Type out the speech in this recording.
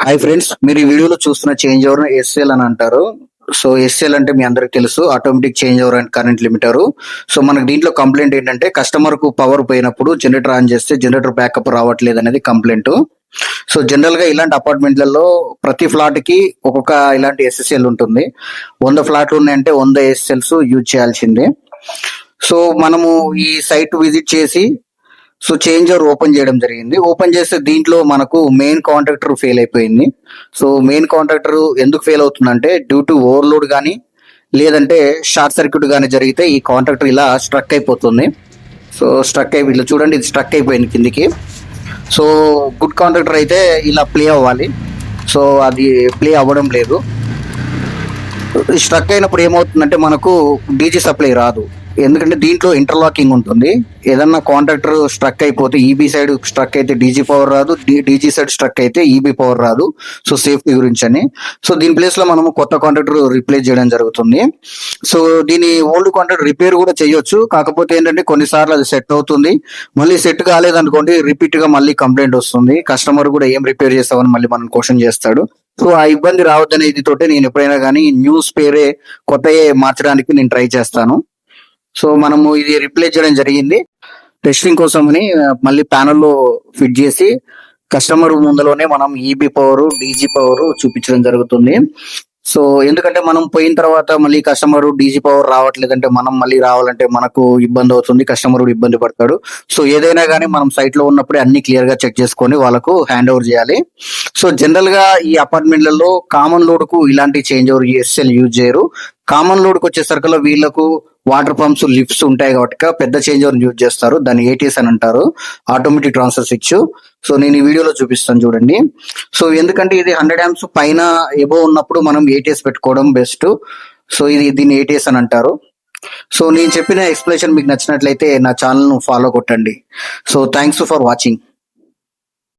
Hi friends, మీరు ఈ వీడియోలో చూస్తున్న చేంజ్ ఓవర్ ఎస్ఎల్ అని అంటారు. సో ఎస్ఎల్ అంటే మీ అందరికి తెలుసు, automatic change over and current limiter. So మనకు దీంట్లో కంప్లైంట్ ఏంటంటే కస్టమర్ కు పవర్ పోయినప్పుడు జనరేటర్ ఆన్ చేస్తే జనరేటర్ బ్యాకప్ రావట్లేదు అనేది కంప్లైంట్. సో జనరల్ గా ఇలాంటి అపార్ట్మెంట్లలో ప్రతి ఫ్లాట్ కి ఒక్కొక్క ఇలాంటి ఎస్ఎస్ఎల్ ఉంటుంది. 100 ఫ్లాట్లు ఉన్నాయంటే 100 ఎస్ఎల్స్ యూజ్ చేయాల్సిందే. సో మనము ఈ సైట్ విజిట్ చేసి సో చేంజ్ ఓవర్ ఓపెన్ చేయడం జరిగింది. ఓపెన్ చేస్తే దీంట్లో మనకు మెయిన్ కాంట్రాక్టర్ ఫెయిల్ అయిపోయింది. సో మెయిన్ కాంట్రాక్టర్ ఎందుకు ఫెయిల్ అవుతుందంటే డ్యూ టు ఓవర్లోడ్ కానీ లేదంటే షార్ట్ సర్క్యూట్ కానీ జరిగితే ఈ కాంట్రాక్టర్ ఇలా స్ట్రక్ అయిపోతుంది. సో స్ట్రక్ అయిపోయి ఇలా చూడండి, ఇది స్ట్రక్ అయిపోయింది కిందికి. సో గుడ్ కాంట్రాక్టర్ అయితే ఇలా ప్లే అవ్వాలి. సో అది ప్లే అవ్వడం లేదు. స్ట్రక్ అయినప్పుడు ఏమవుతుందంటే మనకు డీజీ సప్లై రాదు. ఎందుకంటే దీంట్లో ఇంటర్లాకింగ్ ఉంటుంది. ఏదన్నా కాంట్రాక్టర్ స్ట్రక్ అయిపోతే ఈబీ సైడ్ స్ట్రక్ అయితే డీజీ పవర్ రాదు, డీజీ సైడ్ స్ట్రక్ అయితే ఈబీ పవర్ రాదు. సో సేఫ్టీ గురించి అని. సో దీని ప్లేస్ లో మనము కొత్త కాంట్రాక్టర్ రిప్లేస్ చేయడం జరుగుతుంది. సో దీని ఓల్డ్ కాంట్రాక్టర్ రిపేర్ కూడా చేయొచ్చు. కాకపోతే ఏంటంటే కొన్నిసార్లు అది సెట్ అవుతుంది, మళ్ళీ సెట్ కాలేదనుకోండి రిపీట్ గా మళ్ళీ కంప్లైంట్ వస్తుంది. కస్టమర్ కూడా ఏం రిపేర్ చేస్తామని మళ్ళీ మనం క్వశ్చన్ చేస్తాడు. సో ఆ ఇబ్బంది రావద్దనే ఇది తోటే నేను ఎప్పుడైనా కానీ న్యూస్ పేరే కొత్తయే మార్చడానికి నేను ట్రై చేస్తాను. సో మనము ఇది రిప్లేస్ చేయడం జరిగింది. టెస్టింగ్ కోసమని మళ్ళీ ప్యానల్లో ఫిట్ చేసి కస్టమర్ ముందులోనే మనం ఈబీ పవర్ డీజీ పవర్ చూపించడం జరుగుతుంది. సో ఎందుకంటే మనం పోయిన తర్వాత మళ్ళీ కస్టమర్ డీజీ పవర్ రావట్లేదంటే మనం మళ్ళీ రావాలంటే మనకు ఇబ్బంది అవుతుంది, కస్టమర్ కూడా ఇబ్బంది పడతాడు. సో ఏదైనా కానీ మనం సైట్ లో ఉన్నప్పుడే అన్ని క్లియర్ గా చెక్ చేసుకొని వాళ్ళకు హ్యాండ్ ఓవర్ చేయాలి. సో జనరల్ గా ఈ అపార్ట్మెంట్లలో కామన్ లోడ్ కు ఇలాంటి చేంజ్ ఓవర్ ఎస్ఎల్ యూజ్ చేయరు. కామన్ లోడ్ కు వచ్చేసరికి వీళ్ళకు వాటర్ పంప్స్ లిఫ్ట్స్ ఉంటాయి కాబట్టి పెద్ద చేంజ్ ఓవర్ యూజ్ చేస్తారు. దాన్ని ఏటీఎస్ అని అంటారు, ఆటోమేటిక్ ట్రాన్స్ఫర్ స్విచ్. సో నేను ఈ వీడియోలో చూపిస్తాను చూడండి. సో ఎందుకంటే ఇది 100 amps పైన ఎబో ఉన్నప్పుడు మనం ఏటీఎస్ పెట్టుకోవడం బెస్ట్. సో దీన్ని ఏటీఎస్ అని అంటారు. సో నేను చెప్పిన ఎక్స్ప్లెనేషన్ మీకు నచ్చినట్లయితే నా ఛానల్ ను ఫాలో కొట్టండి. So thanks for watching.